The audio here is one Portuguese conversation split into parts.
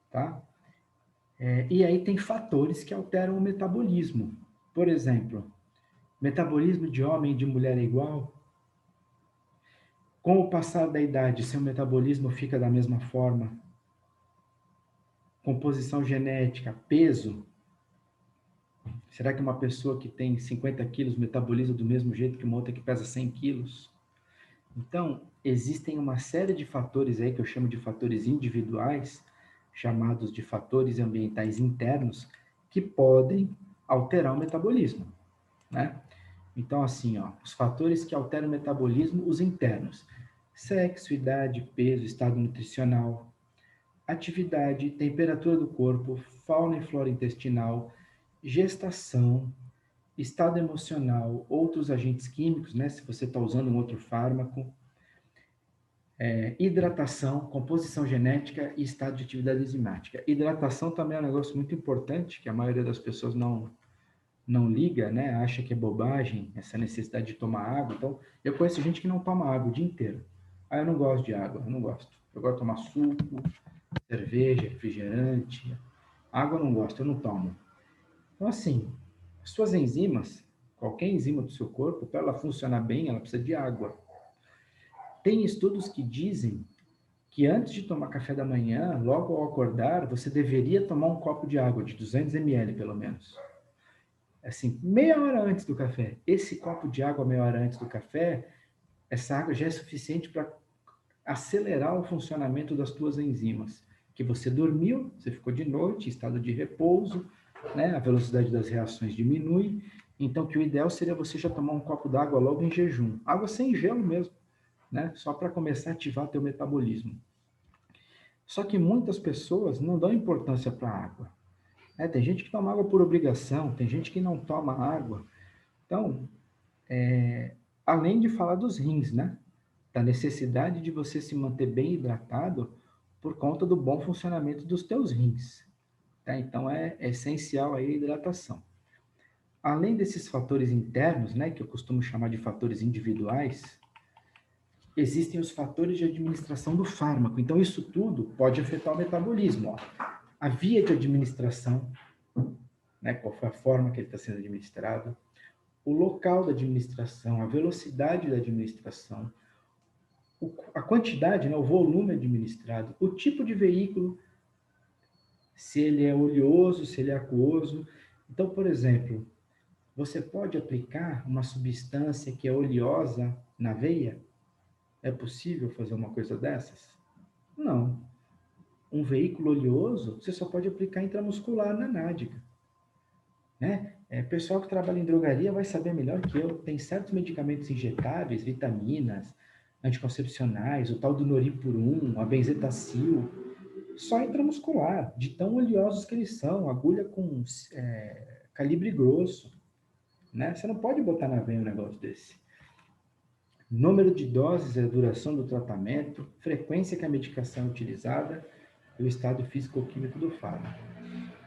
tá? E aí tem fatores que alteram o metabolismo. Por exemplo, metabolismo de homem e de mulher é igual? Com o passar da idade, seu metabolismo fica da mesma forma? Composição genética, peso? Será que uma pessoa que tem 50 quilos metaboliza do mesmo jeito que uma outra que pesa 100 quilos? Então, existem uma série de fatores aí que eu chamo de fatores individuais, chamados de fatores ambientais internos, que podem alterar o metabolismo, né? Então, assim, ó, os fatores que alteram o metabolismo, os internos: sexo, idade, peso, estado nutricional, atividade, temperatura do corpo, fauna e flora intestinal, gestação, estado emocional, outros agentes químicos, né? Se você está usando um outro fármaco, hidratação, composição genética e estado de atividade enzimática. Hidratação também é um negócio muito importante, que a maioria das pessoas não liga, né? Acha que é bobagem essa necessidade de tomar água. Então, eu conheço gente que não toma água o dia inteiro. Ah, eu não gosto de água, eu não gosto. Eu gosto de tomar suco, cerveja, refrigerante. Água eu não gosto, eu não tomo. Então, assim, suas enzimas, qualquer enzima do seu corpo, para ela funcionar bem, ela precisa de água. Tem estudos que dizem que antes de tomar café da manhã, logo ao acordar, você deveria tomar um copo de água, de 200 ml pelo menos. Assim, meia hora antes do café. Esse copo de água meia hora antes do café, essa água já é suficiente para acelerar o funcionamento das tuas enzimas. Que você dormiu, você ficou de noite, em estado de repouso, né? A velocidade das reações diminui. Então, que o ideal seria você já tomar um copo d'água logo em jejum. Água sem gelo mesmo, né? Só para começar a ativar teu metabolismo. Só que muitas pessoas não dão importância para a água. Tem gente que toma água por obrigação, tem gente que não toma água. Então, além de falar dos rins, né? Da necessidade de você se manter bem hidratado por conta do bom funcionamento dos teus rins. Tá? Então, é essencial aí a hidratação. Além desses fatores internos, né, que eu costumo chamar de fatores individuais, existem os fatores de administração do fármaco. Então, isso tudo pode afetar o metabolismo. Ó. A via de administração, né, qual foi a forma que ele está sendo administrado, o local da administração, a velocidade da administração, a quantidade, né, o volume administrado, o tipo de veículo, se ele é oleoso, se ele é aquoso. Então, por exemplo, você pode aplicar uma substância que é oleosa na veia? É possível fazer uma coisa dessas? Não. Um veículo oleoso, você só pode aplicar intramuscular na nádega. Né? Pessoal que trabalha em drogaria vai saber melhor que eu. Tem certos medicamentos injetáveis, vitaminas, anticoncepcionais, o tal do Noripurum, a benzetacil, só intramuscular, de tão oleosos que eles são, agulha com calibre grosso. Né? Você não pode botar na veia um negócio desse. Número de doses, a duração do tratamento, frequência que a medicação é utilizada e o estado físico-químico do fármaco.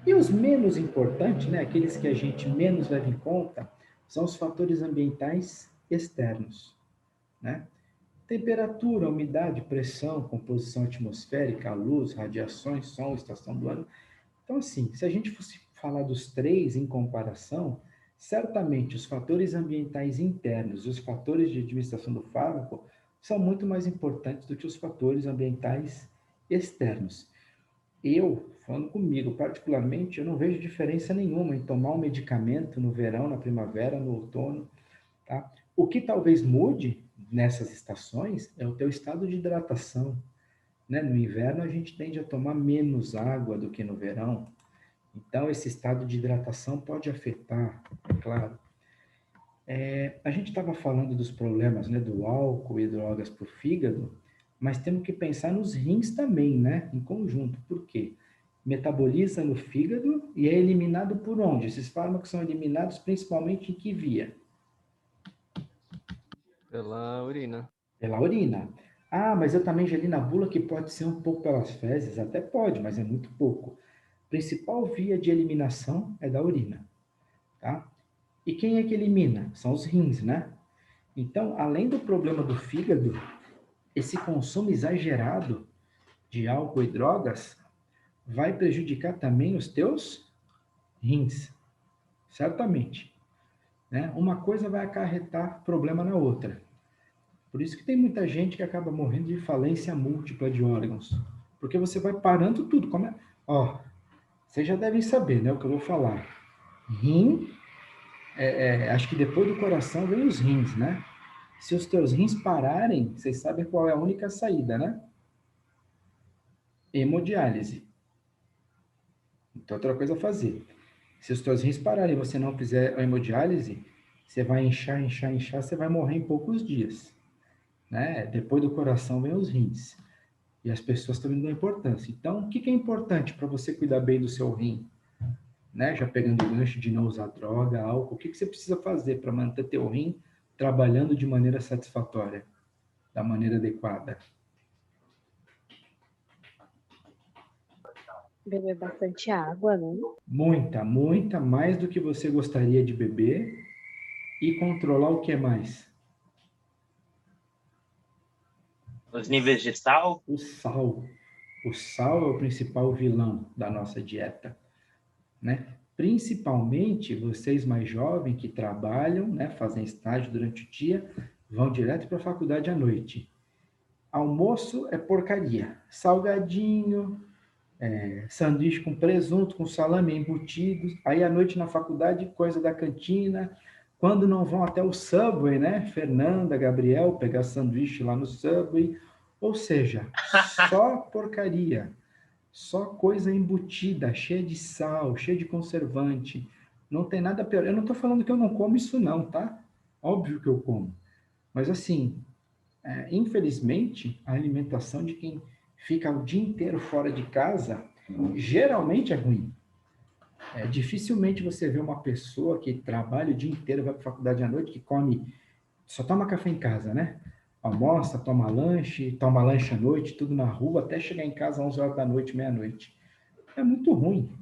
E os menos importantes, né, aqueles que a gente menos leva em conta, são os fatores ambientais externos. Né? Temperatura, umidade, pressão, composição atmosférica, luz, radiações, som, estação do ano. Então, assim, se a gente fosse falar dos três em comparação, certamente os fatores ambientais internos e os fatores de administração do fármaco são muito mais importantes do que os fatores ambientais externos. Eu, falando comigo particularmente, eu não vejo diferença nenhuma em tomar um medicamento no verão, na primavera, no outono, tá? O que talvez mude nessas estações é o teu estado de hidratação, né? No inverno a gente tende a tomar menos água do que no verão, então esse estado de hidratação pode afetar, é claro. A gente estava falando dos problemas, né, do álcool e drogas para o fígado, mas temos que pensar nos rins também, né, em conjunto. Por quê? Metaboliza no fígado e é eliminado por onde? Esses fármacos são eliminados principalmente em que via? Pela urina. Pela urina. Ah, mas eu também já li na bula que pode ser um pouco pelas fezes. Até pode, mas é muito pouco. Principal via de eliminação é da urina, tá? E quem é que elimina? São os rins, né? Então, além do problema do fígado, esse consumo exagerado de álcool e drogas, vai prejudicar também os teus rins, certamente, né? Uma coisa vai acarretar problema na outra. Por isso que tem muita gente que acaba morrendo de falência múltipla de órgãos, porque você vai parando tudo. Ó, vocês já devem saber, né, o que eu vou falar. Rim, acho que depois do coração vem os rins, né? Se os teus rins pararem, vocês sabem qual é a única saída, né? Hemodiálise. Então, outra coisa a fazer. Se os teus rins pararem e você não fizer a hemodiálise, você vai inchar, inchar, inchar, você vai morrer em poucos dias, né? Depois do coração vem os rins. E as pessoas também dão importância. Então, o que é importante para você cuidar bem do seu rim? Né? Já pegando o gancho de não usar droga, álcool, o que você precisa fazer para manter teu rim trabalhando de maneira satisfatória, da maneira adequada? Beber bastante água, né? Muita, muita, mais do que você gostaria de beber. E controlar o que mais? Os níveis de sal? O sal. O sal é o principal vilão da nossa dieta, né? Principalmente vocês mais jovens que trabalham, né, fazem estágio durante o dia, vão direto para a faculdade à noite. Almoço é porcaria. Salgadinho, sanduíche com presunto, com salame, embutidos. Aí à noite na faculdade, coisa da cantina. Quando não vão até o Subway, né? Fernanda, Gabriel, pegar sanduíche lá no Subway. Ou seja, só porcaria. Só coisa embutida, cheia de sal, cheia de conservante. Não tem nada pior. Eu não estou falando que eu não como isso não, tá? Óbvio que eu como. Mas assim, infelizmente, a alimentação de quem fica o dia inteiro fora de casa geralmente é ruim. Dificilmente você vê uma pessoa que trabalha o dia inteiro, vai para a faculdade à noite, que come, só toma café em casa, né? Almoça, toma lanche à noite, tudo na rua, até chegar em casa às 11 horas da noite, meia-noite. É muito ruim,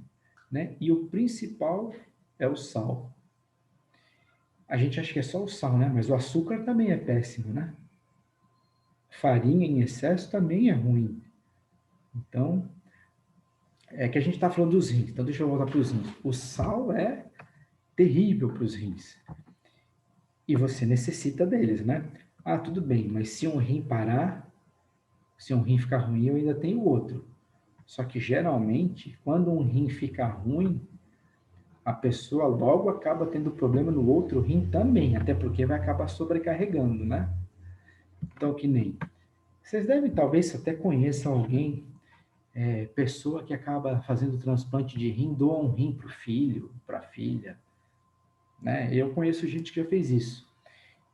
né? E o principal é o sal. A gente acha que é só o sal, né? Mas o açúcar também é péssimo, né? Farinha em excesso também é ruim. Então, é que a gente está falando dos rins. Então, deixa eu voltar para os rins. O sal é terrível para os rins. E você necessita deles, né? Ah, tudo bem, mas se um rim parar, se um rim ficar ruim, eu ainda tenho outro. Só que, geralmente, quando um rim fica ruim, a pessoa logo acaba tendo problema no outro rim também, até porque vai acabar sobrecarregando, né? Então, que nem... Vocês devem, talvez, até conheçam alguém, pessoa que acaba fazendo transplante de rim, doa um rim para o filho, para a filha, né? Eu conheço gente que já fez isso.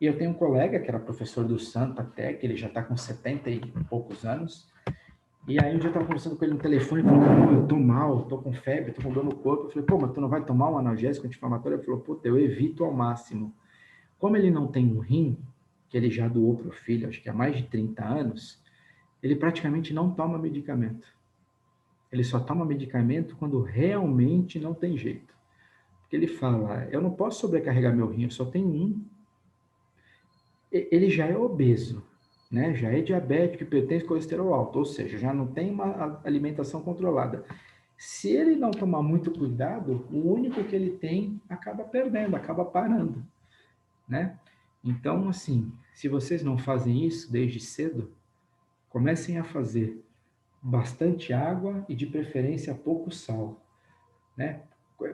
E eu tenho um colega que era professor do Santo até, que ele já está com 70 e poucos anos, e aí um dia eu estava conversando com ele no telefone, falando, eu tô mal, tô com febre, tô com dor no corpo. Eu falei, pô, mas tu não vai tomar um analgésico anti-inflamatório? Ele falou, puta, eu evito ao máximo. Como ele não tem um rim, que ele já doou para o filho, acho que há mais de 30 anos, ele praticamente não toma medicamento. Ele só toma medicamento quando realmente não tem jeito. Porque ele fala, eu não posso sobrecarregar meu rim, eu só tenho um. Ele já é obeso, né? Já é diabético e pertence colesterol alto, ou seja, já não tem uma alimentação controlada. Se ele não tomar muito cuidado, o único que ele tem acaba perdendo, acaba parando, né? Então, assim, se vocês não fazem isso desde cedo, comecem a fazer bastante água e de preferência pouco sal, né?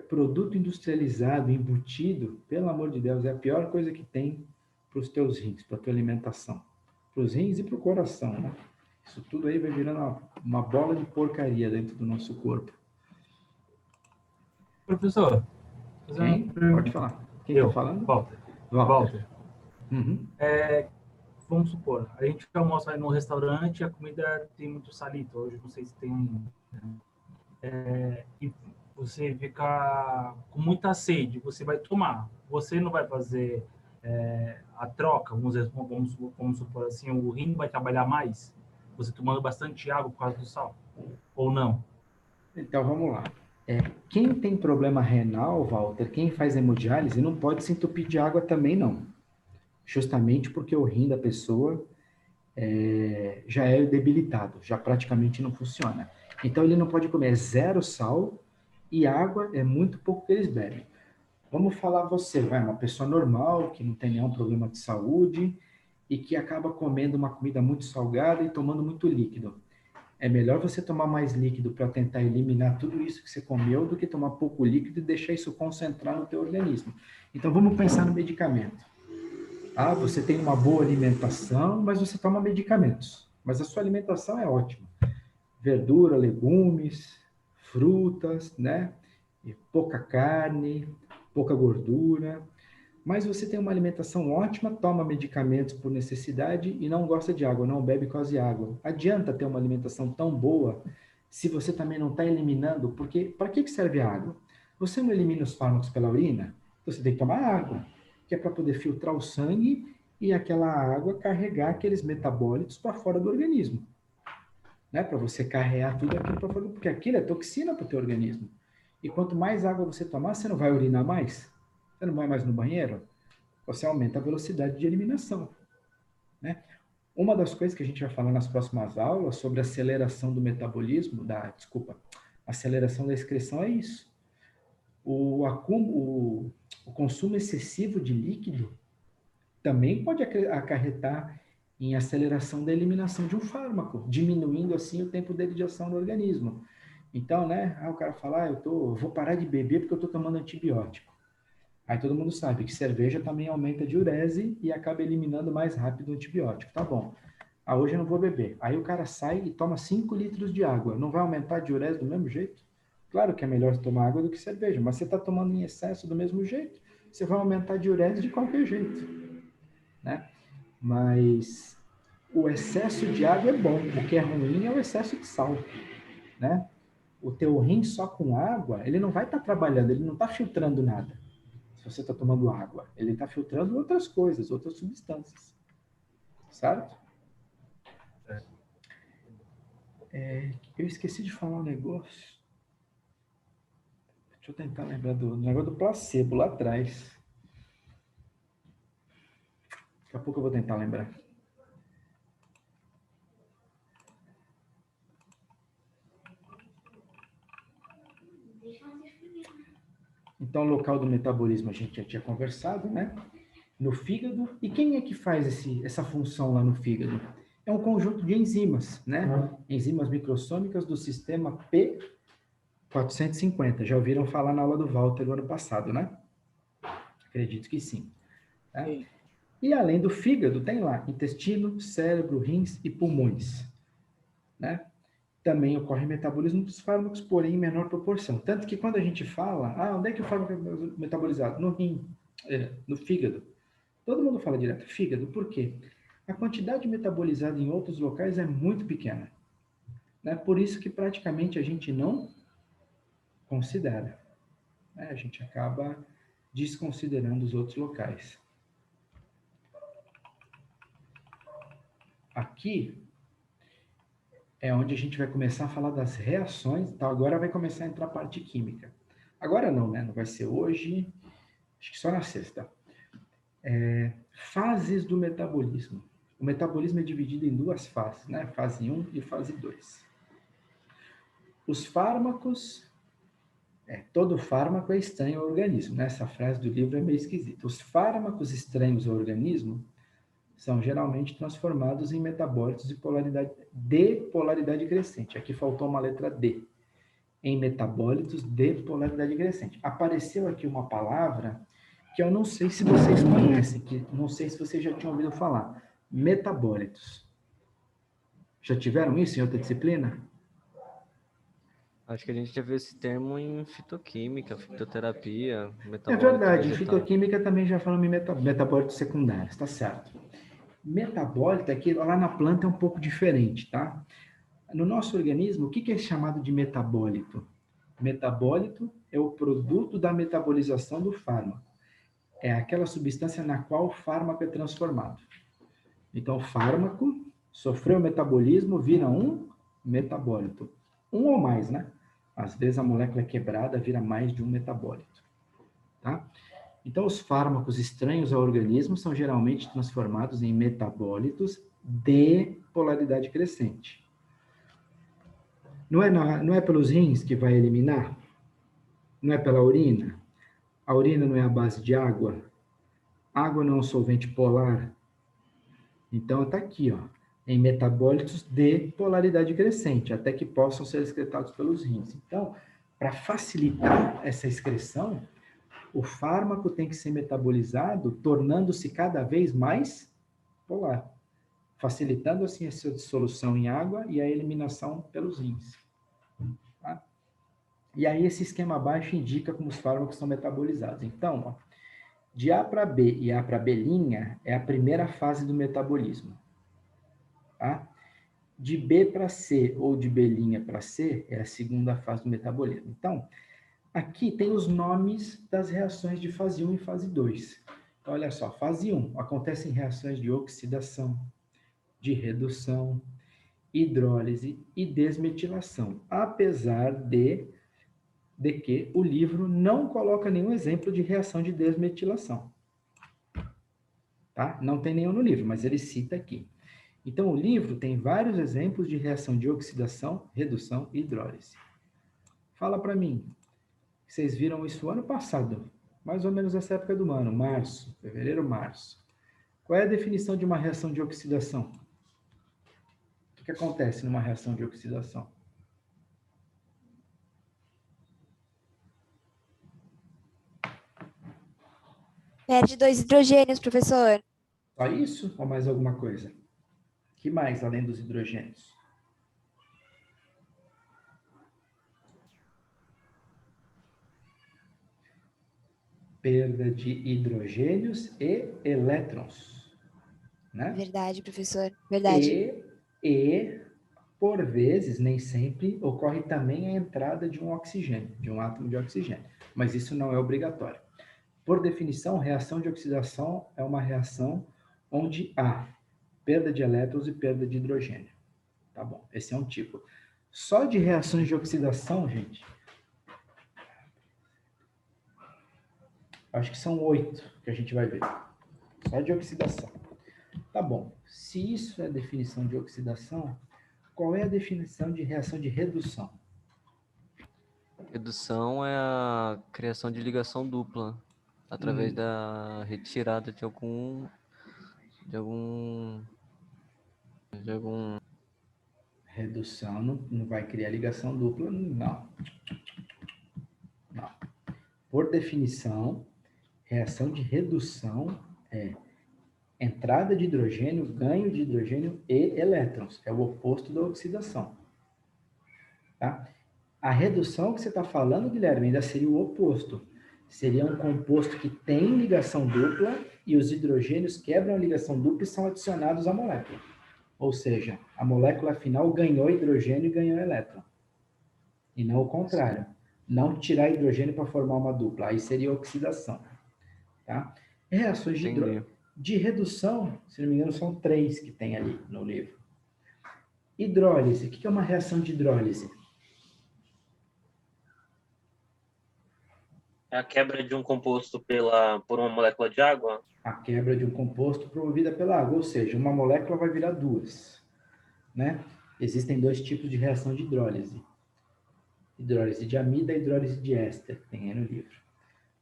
Produto industrializado, embutido, pelo amor de Deus, é a pior coisa que tem para os teus rins, para a tua alimentação, para os rins e para o coração, né? Isso tudo aí vai virando uma bola de porcaria dentro do nosso corpo. Professor, Quem? Pode falar. Quem está falando? Walter. Uhum. Vamos supor, a gente almoça no restaurante, a comida tem muito salito, hoje não sei se tem e você fica com muita sede, você vai tomar, você não vai fazer a troca, vamos supor assim, o rim vai trabalhar mais, você tomando bastante água por causa do sal, ou não? Então, vamos lá. Quem tem problema renal, Walter, quem faz hemodiálise, não pode se entupir de água também, não. Justamente porque o rim da pessoa, já é debilitado, já praticamente não funciona. Então, ele não pode comer zero sal e água é muito pouco que eles bebem. Vamos falar você, uma pessoa normal, que não tem nenhum problema de saúde e que acaba comendo uma comida muito salgada e tomando muito líquido. É melhor você tomar mais líquido para tentar eliminar tudo isso que você comeu do que tomar pouco líquido e deixar isso concentrar no teu organismo. Então, vamos pensar no medicamento. Ah, você tem uma boa alimentação, mas você toma medicamentos. Mas a sua alimentação é ótima. Verdura, legumes, frutas, né? E pouca carne, pouca gordura. Mas você tem uma alimentação ótima, toma medicamentos por necessidade e não gosta de água, não bebe quase água. Adianta ter uma alimentação tão boa se você também não está eliminando, porque para que serve a água? Você não elimina os fármacos pela urina? Então você tem que tomar água, que é para poder filtrar o sangue e aquela água carregar aqueles metabólitos para fora do organismo. Né? Para você carregar tudo aquilo para fora, porque aquilo é toxina para o teu organismo. E quanto mais água você tomar, você não vai urinar mais? Você não vai mais no banheiro? Você aumenta a velocidade de eliminação. Né? Uma das coisas que a gente vai falar nas próximas aulas sobre a aceleração do metabolismo, aceleração da excreção é isso. O consumo excessivo de líquido também pode acarretar em aceleração da eliminação de um fármaco, diminuindo assim o tempo dele de ação no organismo. Então, né, o cara fala, eu vou parar de beber porque eu estou tomando antibiótico. Aí todo mundo sabe que cerveja também aumenta a diurese e acaba eliminando mais rápido o antibiótico. Tá bom. Hoje eu não vou beber. Aí o cara sai e toma 5 litros de água. Não vai aumentar a diurese do mesmo jeito? Claro que é melhor tomar água do que cerveja, mas você está tomando em excesso do mesmo jeito. Você vai aumentar a diurese de qualquer jeito. Né? Mas o excesso de água é bom. O que é ruim é o excesso de sal. Né? O teu rim só com água, ele não vai estar trabalhando, ele não está filtrando nada. Se você está tomando água, ele está filtrando outras coisas, outras substâncias. Certo? Eu esqueci de falar um negócio. Deixa eu tentar lembrar do negócio do placebo lá atrás. Daqui a pouco eu vou tentar lembrar. Então, o local do metabolismo a gente já tinha conversado, né? No fígado. E quem é que faz essa função lá no fígado? É um conjunto de enzimas, né? Enzimas microssômicas do sistema P450. Já ouviram falar na aula do Walter do ano passado, né? Acredito que sim. Tá? Sim. E além do fígado, tem lá intestino, cérebro, rins e pulmões. Né? Também ocorre metabolismo dos fármacos, porém em menor proporção. Tanto que quando a gente fala, onde é que o fármaco é metabolizado? No rim, no fígado. Todo mundo fala direto, fígado. Por quê? A quantidade metabolizada em outros locais é muito pequena. Né? Por isso que praticamente a gente não considera. Né? A gente acaba desconsiderando os outros locais. Aqui é onde a gente vai começar a falar das reações. Então agora vai começar a entrar a parte química. Agora não, né? Não vai ser hoje, acho que só na sexta. Fases do metabolismo. O metabolismo é dividido em duas fases, né? Fase 1 e fase 2. Os fármacos, todo fármaco é estranho ao organismo, né? Essa frase do livro é meio esquisita. Os fármacos estranhos ao organismo são geralmente transformados em metabólitos de polaridade crescente. Aqui faltou uma letra D. Em metabólitos de polaridade crescente. Apareceu aqui uma palavra que eu não sei se vocês conhecem, que não sei se vocês já tinham ouvido falar. Metabólitos. Já tiveram isso em outra disciplina? Acho que a gente já viu esse termo em fitoquímica, fitoterapia, É verdade, em fitoquímica também já falamos em metabólitos secundários, tá certo. Metabólito, aqui lá na planta é um pouco diferente, tá? No nosso organismo, o que é chamado de metabólito? Metabólito é o produto da metabolização do fármaco. É aquela substância na qual o fármaco é transformado. Então, o fármaco sofreu metabolismo, vira um metabólito. Um ou mais, né? Às vezes a molécula é quebrada, vira mais de um metabólito. Tá? Então, os fármacos estranhos ao organismo são geralmente transformados em metabólitos de polaridade crescente. Não é pelos rins que vai eliminar? Não é pela urina? A urina não é a base de água? Água não é um solvente polar? Então, está aqui, ó, em metabólitos de polaridade crescente, até que possam ser excretados pelos rins. Então, para facilitar essa excreção, o fármaco tem que ser metabolizado, tornando-se cada vez mais polar, facilitando assim a sua dissolução em água e a eliminação pelos rins. Tá? E aí esse esquema abaixo indica como os fármacos são metabolizados. Então, ó, de A para B e A para B' é a primeira fase do metabolismo. Tá? De B para C ou de B' para C é a segunda fase do metabolismo. Então, aqui tem os nomes das reações de fase 1 e fase 2. Então, olha só, fase 1, acontecem reações de oxidação, de redução, hidrólise e desmetilação, apesar de que o livro não coloca nenhum exemplo de reação de desmetilação. Tá? Não tem nenhum no livro, mas ele cita aqui. Então, o livro tem vários exemplos de reação de oxidação, redução e hidrólise. Fala para mim, vocês viram isso ano passado, mais ou menos essa época do ano, março, fevereiro, março. Qual é a definição de uma reação de oxidação? O que acontece numa reação de oxidação? Perde 2 hidrogênios, professor. Só isso ou mais alguma coisa? Que mais além dos hidrogênios? Perda de hidrogênios e elétrons, né? Verdade, professor. Verdade. E, por vezes, nem sempre, ocorre também a entrada de um oxigênio, de um átomo de oxigênio. Mas isso não é obrigatório. Por definição, reação de oxidação é uma reação onde há perda de elétrons e perda de hidrogênio. Tá bom, esse é um tipo. Só de reações de oxidação, gente, acho que são 8 que a gente vai ver. Só de oxidação. Tá bom, se isso é a definição de oxidação, qual é a definição de reação de redução? Redução é a criação de ligação dupla através da retirada de algum Redução não vai criar ligação dupla, não. Não. Por definição, reação de redução é entrada de hidrogênio, ganho de hidrogênio e elétrons. É o oposto da oxidação. Tá? A redução que você está falando, Guilherme, ainda seria o oposto. Seria um composto que tem ligação dupla e os hidrogênios quebram a ligação dupla e são adicionados à molécula. Ou seja, a molécula final ganhou hidrogênio e ganhou elétron. E não o contrário. Não tirar hidrogênio para formar uma dupla. Aí seria oxidação. Tá? Reações de redução, se não me engano, são 3 que tem ali no livro. Hidrólise. O que é uma reação de hidrólise? É a quebra de um composto por uma molécula de água? A quebra de um composto promovida pela água, ou seja, uma molécula vai virar 2. Né? Existem 2 tipos de reação de hidrólise. Hidrólise de amida e hidrólise de éster, que tem aí no livro.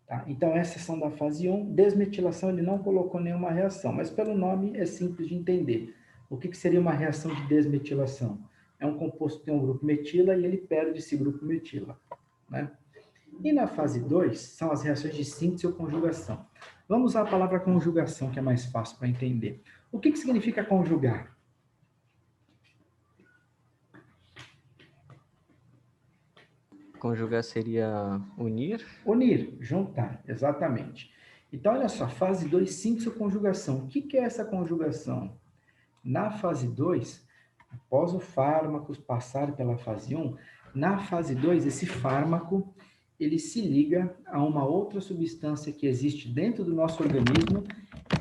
Tá? Então, essas são da fase 1. Desmetilação, ele não colocou nenhuma reação, mas pelo nome é simples de entender. O que seria uma reação de desmetilação? É um composto que tem um grupo metila e ele perde esse grupo metila. Né? E na fase 2, são as reações de síntese ou conjugação. Vamos usar a palavra conjugação, que é mais fácil para entender. O que significa conjugar? Conjugar seria unir? Unir, juntar, exatamente. Então, olha só, fase 2, síntese ou conjugação. O que é essa conjugação? Na fase 2, após o fármaco passar pela fase 1, na fase 2, esse fármaco ele se liga a uma outra substância que existe dentro do nosso organismo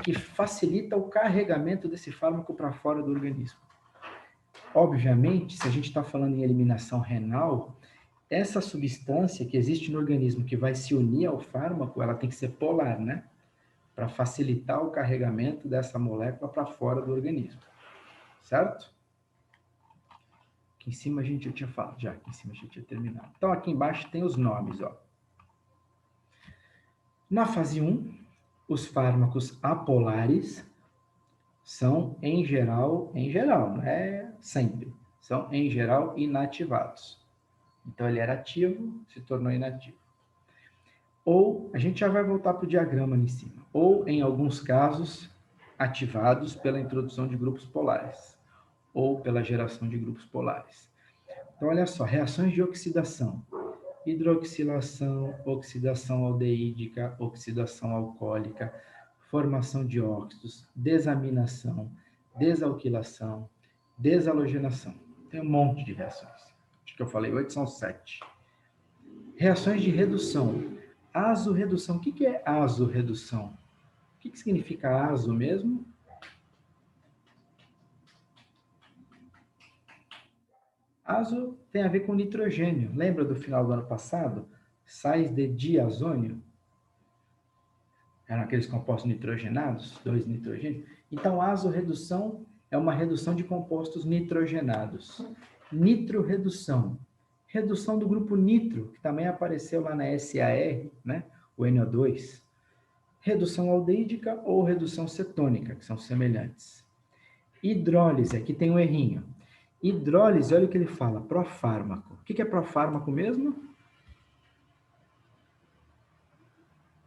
que facilita o carregamento desse fármaco para fora do organismo. Obviamente, se a gente está falando em eliminação renal, essa substância que existe no organismo que vai se unir ao fármaco, ela tem que ser polar, né? Para facilitar o carregamento dessa molécula para fora do organismo. certo? Aqui em cima a gente já tinha falado, já aqui em cima a gente tinha terminado. Então, aqui embaixo tem os nomes, ó. Na fase 1, os fármacos apolares são, em geral, não é sempre, são, em geral, inativados. Então, ele era ativo, se tornou inativo. Ou, a gente já vai voltar para o diagrama ali em cima, ou, em alguns casos, ativados pela introdução de grupos polares, ou pela geração de grupos polares. Então, olha só, reações de oxidação. Hidroxilação, oxidação aldeídica, oxidação alcoólica, formação de óxidos, desaminação, desalquilação, desalogenação. Tem um monte de reações. Acho que eu falei 8, são 7. Reações de redução. Azo-redução. O que é azo-redução? O que significa azo mesmo? Azo tem a ver com nitrogênio. Lembra do final do ano passado? Sais de diazônio. Eram aqueles compostos nitrogenados, 2 nitrogênios. Então, azo-redução é uma redução de compostos nitrogenados. Nitroredução. Redução do grupo nitro, que também apareceu lá na SAR, né? O NO2. Redução aldeídica ou redução cetônica, que são semelhantes. Hidrólise, aqui tem um errinho. Hidrólise, olha o que ele fala, profármaco. O que é profármaco mesmo?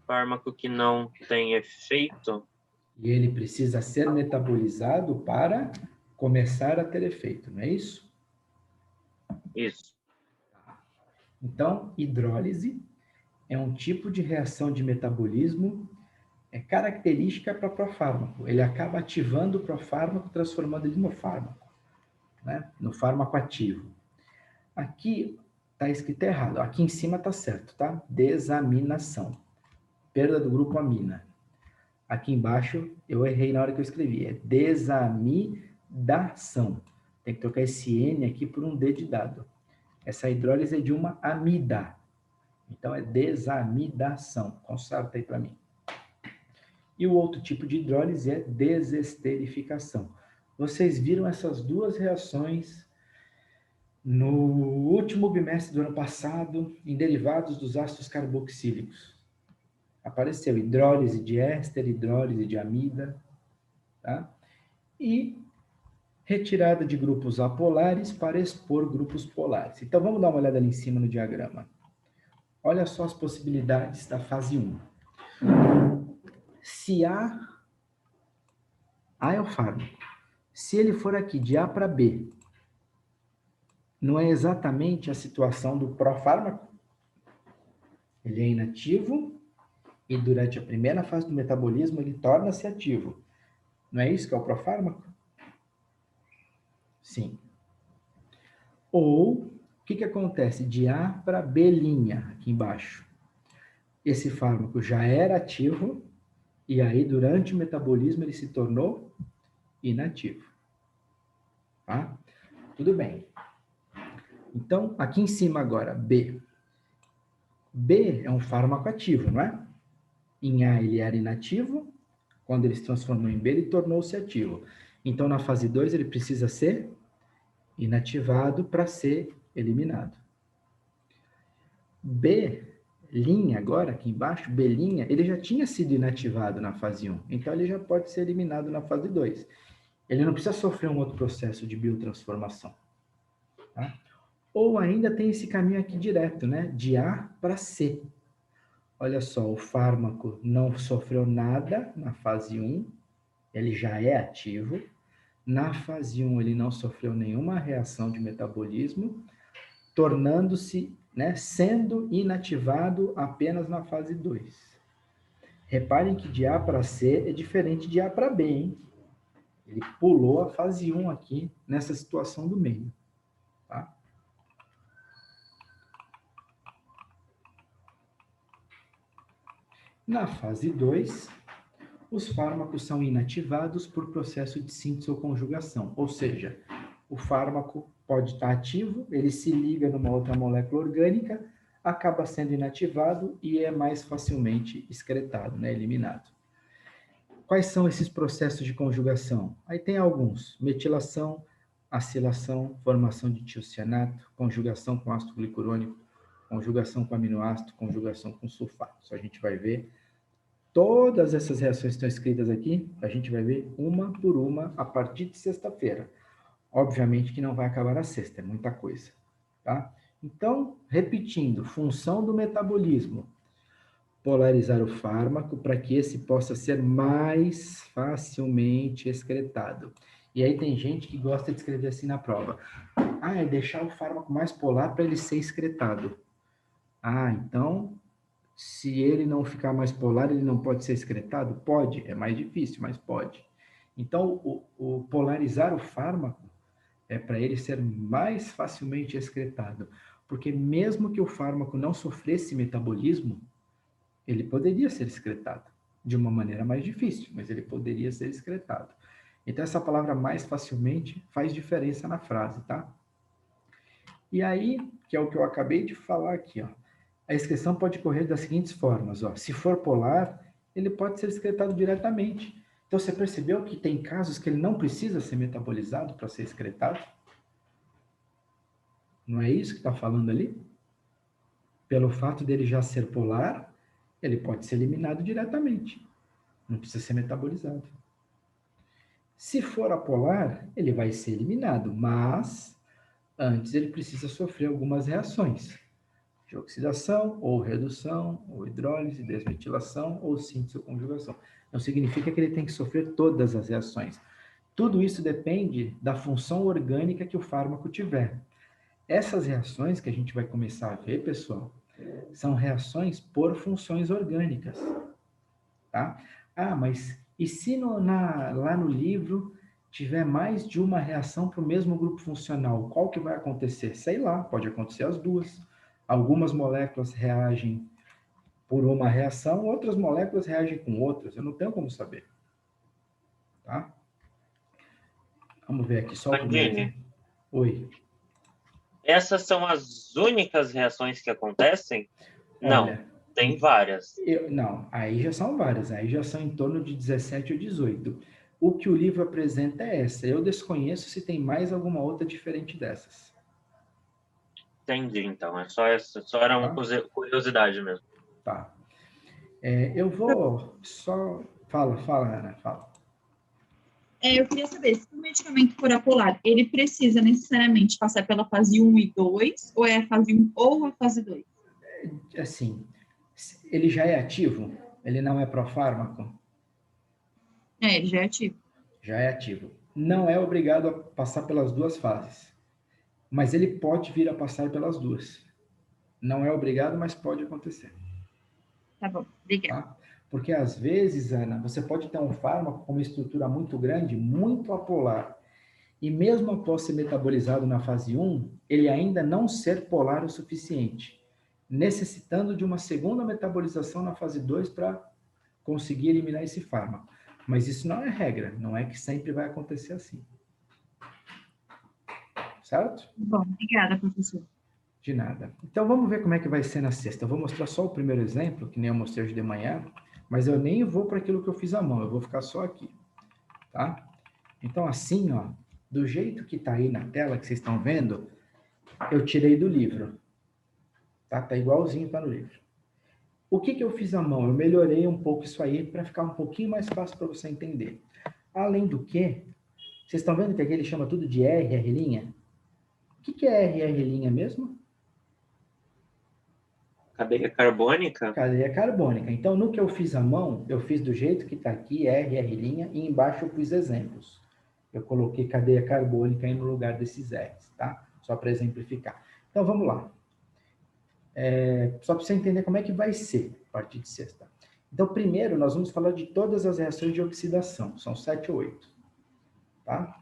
Fármaco que não tem efeito. E ele precisa ser metabolizado para começar a ter efeito, não é isso? Isso. Então, hidrólise é um tipo de reação de metabolismo característica para profármaco. Ele acaba ativando o profármaco, transformando ele no fármaco. Né? No fármaco ativo. Aqui está escrito errado. Aqui em cima está certo, tá? Desaminação. Perda do grupo amina. Aqui embaixo, eu errei na hora que eu escrevi. É desamidação. Tem que trocar esse N aqui por um D de dado. Essa hidrólise é de uma amida. Então, é desamidação. Conserta aí para mim. E o outro tipo de hidrólise é desesterificação. Vocês viram essas duas reações no último bimestre do ano passado, em derivados dos ácidos carboxílicos. Apareceu hidrólise de éster, hidrólise de amida, tá? E retirada de grupos apolares para expor grupos polares. Então, vamos dar uma olhada ali em cima no diagrama. Olha só as possibilidades da fase 1. Se A é o fármaco. Se ele for aqui de A para B, não é exatamente a situação do profármaco? Ele é inativo e durante a primeira fase do metabolismo ele torna-se ativo. Não é isso que é o profármaco? Sim. Ou, o que acontece? De A para B', aqui embaixo. Esse fármaco já era ativo e aí durante o metabolismo ele se tornou inativo. Tá? Tudo bem. Então, aqui em cima agora, B. B é um fármaco ativo, não é? Em A ele era inativo, quando ele se transformou em B ele tornou-se ativo. Então, na fase 2 ele precisa ser inativado para ser eliminado. B' agora, aqui embaixo, B', ele já tinha sido inativado na fase 1, então ele já pode ser eliminado na fase 2. Ele não precisa sofrer um outro processo de biotransformação. Tá? Ou ainda tem esse caminho aqui direto, né? De A para C. Olha só, o fármaco não sofreu nada na fase 1, ele já é ativo. Na fase 1, ele não sofreu nenhuma reação de metabolismo, tornando-se, né, sendo inativado apenas na fase 2. Reparem que de A para C é diferente de A para B, hein? Ele pulou a fase 1 aqui, nessa situação do meio. Tá? Na fase 2, os fármacos são inativados por processo de síntese ou conjugação, ou seja, o fármaco pode estar ativo, ele se liga numa outra molécula orgânica, acaba sendo inativado e é mais facilmente excretado, né, eliminado. Quais são esses processos de conjugação? Aí tem alguns: metilação, acilação, formação de tiocianato, conjugação com ácido glicurônico, conjugação com aminoácido, conjugação com sulfato. Só a gente vai ver todas essas reações que estão escritas aqui, a gente vai ver uma por uma a partir de sexta-feira. Obviamente que não vai acabar na sexta, é muita coisa, tá? Então, repetindo, função do metabolismo: polarizar o fármaco para que esse possa ser mais facilmente excretado. E aí tem gente que gosta de escrever assim na prova: ah, é deixar o fármaco mais polar para ele ser excretado. Ah, então, se ele não ficar mais polar, ele não pode ser excretado? Pode, é mais difícil, mas pode. Então, o polarizar o fármaco é para ele ser mais facilmente excretado, porque mesmo que o fármaco não sofresse metabolismo, ele poderia ser excretado de uma maneira mais difícil, mas ele poderia ser excretado. Então, essa palavra mais facilmente faz diferença na frase, tá? E aí, que é o que eu acabei de falar aqui, ó. A excreção pode ocorrer das seguintes formas, ó. Se for polar, ele pode ser excretado diretamente. Então, você percebeu que tem casos que ele não precisa ser metabolizado para ser excretado? Não é isso que está falando ali? Pelo fato dele já ser polar, ele pode ser eliminado diretamente. Não precisa ser metabolizado. Se for apolar, ele vai ser eliminado, mas antes ele precisa sofrer algumas reações de oxidação, ou redução, ou hidrólise, desmetilação, ou síntese ou conjugação. Não significa que ele tem que sofrer todas as reações. Tudo isso depende da função orgânica que o fármaco tiver. Essas reações que a gente vai começar a ver, pessoal, são reações por funções orgânicas, tá? Ah, mas e se lá no livro tiver mais de uma reação para o mesmo grupo funcional, qual que vai acontecer? Sei lá, pode acontecer as duas. Algumas moléculas reagem por uma reação, outras moléculas reagem com outras. Eu não tenho como saber, tá? Vamos ver aqui só o primeiro. Andine, Oi. essas são as únicas reações que acontecem? Não, Olha, tem várias. não, aí já são várias, aí já são em torno de 17 ou 18. O que o livro apresenta é essa. Eu desconheço se tem mais alguma outra diferente dessas. Entendi, então. É só essa, só era uma curiosidade mesmo. Tá. Eu vou só... Fala, Ana, fala. Eu queria saber, se o medicamento for apolar, ele precisa necessariamente passar pela fase 1 e 2, ou é a fase 1 ou a fase 2? Assim, ele já é ativo? Ele não é profármaco? Ele já é ativo. Já é ativo. Não é obrigado a passar pelas duas fases, mas ele pode vir a passar pelas duas. Não é obrigado, mas pode acontecer. Tá bom, obrigada. Tá? Porque às vezes, Ana, você pode ter um fármaco com uma estrutura muito grande, muito apolar, e mesmo após ser metabolizado na fase 1, ele ainda não ser polar o suficiente, necessitando de uma segunda metabolização na fase 2 para conseguir eliminar esse fármaco. Mas isso não é regra, não é que sempre vai acontecer assim. Certo? Bom, obrigada, professor. De nada. Então vamos ver como é que vai ser na sexta. Eu vou mostrar só o primeiro exemplo, que nem eu mostrei hoje de manhã, mas eu nem vou para aquilo que eu fiz à mão, eu vou ficar só aqui. Tá? Então assim, ó, do jeito que está aí na tela, que vocês estão vendo, eu tirei do livro. Tá igualzinho para no livro. O que eu fiz à mão? Eu melhorei um pouco isso aí para ficar um pouquinho mais fácil para você entender. Além do que, vocês estão vendo que aqui ele chama tudo de R'? O que é R' mesmo? Cadeia carbônica? Cadeia carbônica. Então, no que eu fiz à mão, eu fiz do jeito que está aqui, R', e embaixo eu pus exemplos. Eu coloquei cadeia carbônica aí no lugar desses R's, tá? Só para exemplificar. Então, vamos lá. Só para você entender como é que vai ser a partir de sexta. Então, primeiro, nós vamos falar de todas as reações de oxidação. São 7 ou 8. Tá?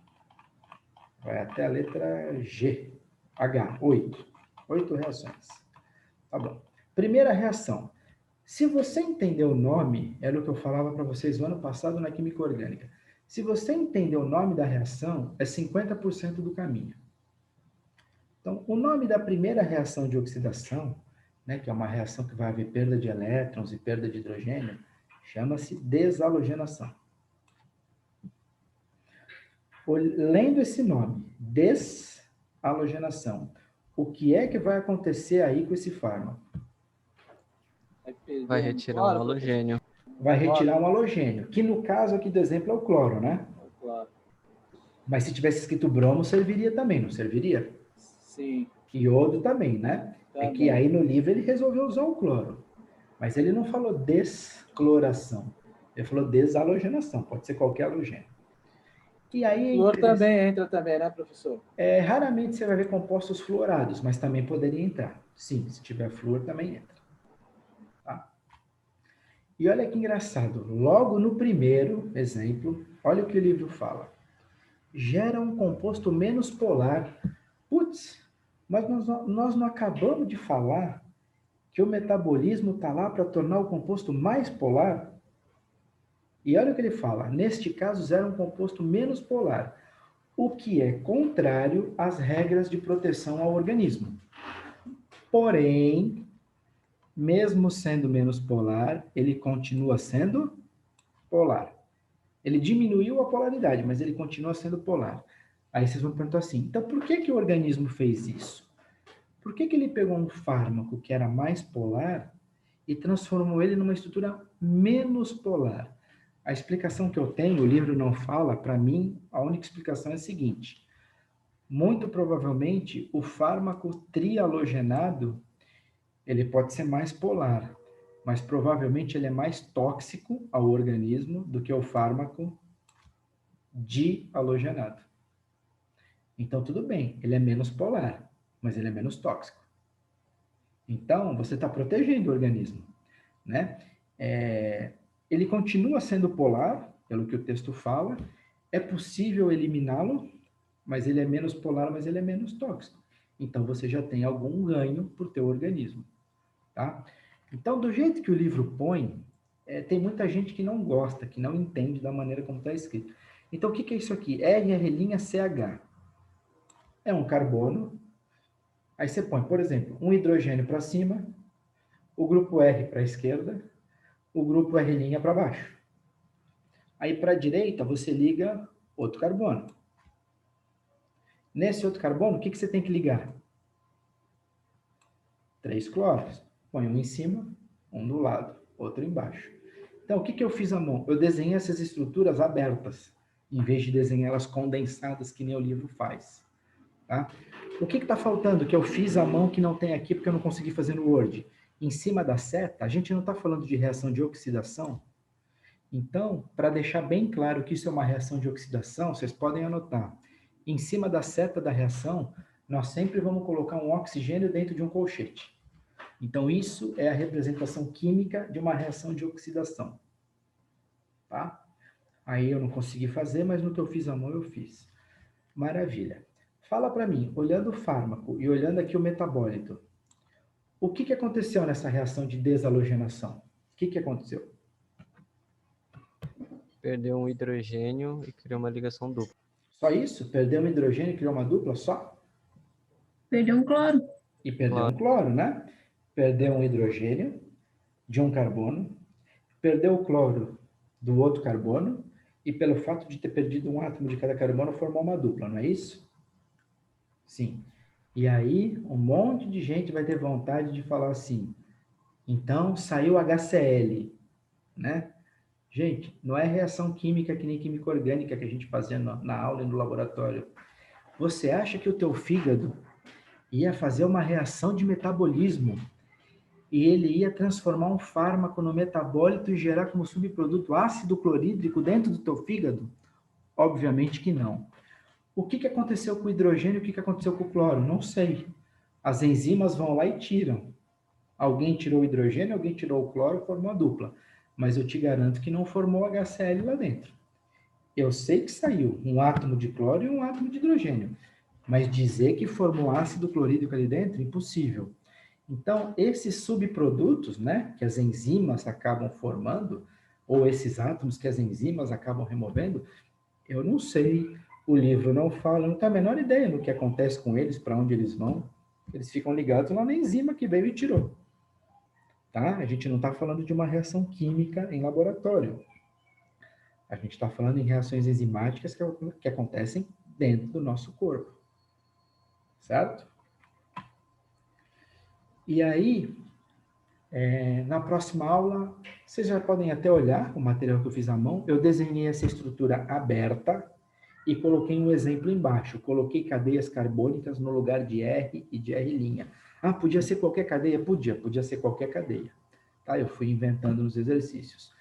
Vai até a letra G. H, 8. 8 reações. Tá bom. Primeira reação. Se você entender o nome, era o que eu falava para vocês no ano passado na Química Orgânica. Se você entender o nome da reação, é 50% do caminho. Então, o nome da primeira reação de oxidação, né, que é uma reação que vai haver perda de elétrons e perda de hidrogênio, chama-se desalogenação. Lendo esse nome, deshalogenação, o que é que vai acontecer aí com esse fármaco? Vai retirar o halogênio. Vai retirar um halogênio, que no caso aqui do exemplo é o cloro, né? Mas se tivesse escrito bromo, serviria também, não serviria? Sim. Iodo também, né? É que aí no livro ele resolveu usar o cloro. Mas ele não falou descloração. Ele falou desalogenação. Pode ser qualquer halogênio. E aí, Flúor também entra também, né, professor? Raramente você vai ver compostos fluorados, mas também poderia entrar. Sim, se tiver flúor, também entra. Tá? E olha que engraçado. Logo no primeiro exemplo, olha o que o livro fala. Gera um composto menos polar. Putz, mas nós não acabamos de falar que o metabolismo está lá para tornar o composto mais polar? E olha o que ele fala. Neste caso, gera um composto menos polar, o que é contrário às regras de proteção ao organismo. Porém, mesmo sendo menos polar, ele continua sendo polar. Ele diminuiu a polaridade, mas ele continua sendo polar. Aí vocês vão perguntar assim, então por que o organismo fez isso? Por que ele pegou um fármaco que era mais polar e transformou ele numa estrutura menos polar? A explicação que eu tenho, o livro não fala, para mim, a única explicação é a seguinte. Muito provavelmente, o fármaco trialogenado, ele pode ser mais polar, mas provavelmente ele é mais tóxico ao organismo do que o fármaco dihalogenado. Então, tudo bem, ele é menos polar, mas ele é menos tóxico. Então, você está protegendo o organismo, né? Ele continua sendo polar, pelo que o texto fala, é possível eliminá-lo, mas ele é menos polar, mas ele é menos tóxico. Então, você já tem algum ganho para o teu organismo, tá? Então, do jeito que o livro põe, tem muita gente que não gosta, que não entende da maneira como está escrito. Então, o que é isso aqui? RR'CH. É um carbono. Aí você põe, por exemplo, um hidrogênio para cima, o grupo R para a esquerda, o grupo R' para baixo. Aí para a direita você liga outro carbono. Nesse outro carbono, o que você tem que ligar? 3 cloros. Põe um em cima, um do lado, outro embaixo. Então, o que eu fiz à mão? Eu desenhei essas estruturas abertas, em vez de desenhar elas condensadas, que nem o livro faz. Tá? O que está faltando que eu fiz à mão que não tem aqui, porque eu não consegui fazer no Word? Em cima da seta, a gente não está falando de reação de oxidação. Então, para deixar bem claro que isso é uma reação de oxidação, vocês podem anotar. Em cima da seta da reação, nós sempre vamos colocar um oxigênio dentro de um colchete. Então, isso é a representação química de uma reação de oxidação. Tá? Aí eu não consegui fazer, mas no que eu fiz à mão eu fiz. Maravilha. Fala para mim, olhando o fármaco e olhando aqui o metabólito, o que aconteceu nessa reação de desalogenação? O que aconteceu? Perdeu um hidrogênio e criou uma ligação dupla. Só isso? Perdeu um hidrogênio e criou uma dupla só? Perdeu um cloro. E perdeu um cloro, né? Perdeu um hidrogênio de um carbono, perdeu o cloro do outro carbono, e pelo fato de ter perdido um átomo de cada carbono, formou uma dupla, não é isso? Sim. E aí, um monte de gente vai ter vontade de falar assim, então saiu HCl, né? Gente, não é reação química que nem química orgânica que a gente fazia na aula e no laboratório. Você acha que o teu fígado ia fazer uma reação de metabolismo e ele ia transformar um fármaco no metabólito e gerar como subproduto ácido clorídrico dentro do teu fígado? Obviamente que não. O que aconteceu com o hidrogênio e o que aconteceu com o cloro? Não sei. As enzimas vão lá e tiram. Alguém tirou o hidrogênio, alguém tirou o cloro, formou a dupla. Mas eu te garanto que não formou HCl lá dentro. Eu sei que saiu um átomo de cloro e um átomo de hidrogênio. Mas dizer que formou ácido clorídrico ali dentro, impossível. Então, esses subprodutos, né, que as enzimas acabam formando, ou esses átomos que as enzimas acabam removendo, eu não sei. O livro não fala, eu não tenho a menor ideia do que acontece com eles, para onde eles vão. Eles ficam ligados lá na enzima que veio e tirou. Tá? A gente não está falando de uma reação química em laboratório. A gente está falando em reações enzimáticas que acontecem dentro do nosso corpo. Certo? E aí, na próxima aula, vocês já podem até olhar o material que eu fiz à mão. Eu desenhei essa estrutura aberta e coloquei um exemplo embaixo. Coloquei cadeias carbônicas no lugar de R e de R'. Ah, podia ser qualquer cadeia? Podia ser qualquer cadeia. Tá? Eu fui inventando nos exercícios.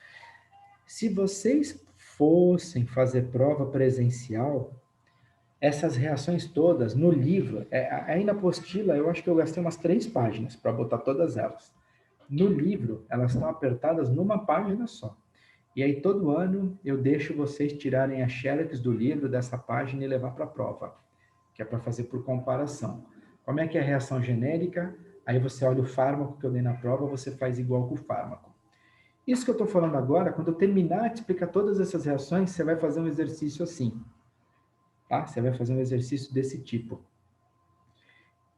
Se vocês fossem fazer prova presencial, essas reações todas no livro, aí na apostila eu acho que eu gastei umas 3 páginas para botar todas elas. No livro, elas estão apertadas numa página só. E aí todo ano eu deixo vocês tirarem a xerox do livro dessa página e levar para a prova, que é para fazer por comparação. Como é que é a reação genérica? Aí você olha o fármaco que eu dei na prova, você faz igual com o fármaco. Isso que eu estou falando agora, quando eu terminar de explicar todas essas reações, você vai fazer um exercício assim. Tá? Você vai fazer um exercício desse tipo.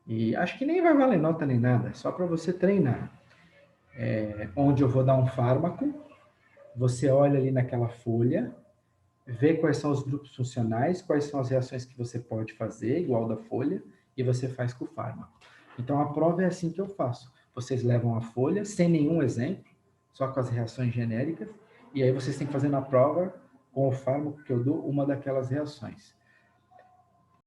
E acho que nem vai valer nota nem nada, só para você treinar. Onde eu vou dar um fármaco, você olha ali naquela folha, vê quais são os grupos funcionais, quais são as reações que você pode fazer, igual da folha, e você faz com o fármaco. Então, a prova é assim que eu faço. Vocês levam a folha, sem nenhum exemplo, só com as reações genéricas, e aí vocês têm que fazer na prova, com o fármaco que eu dou, uma daquelas reações.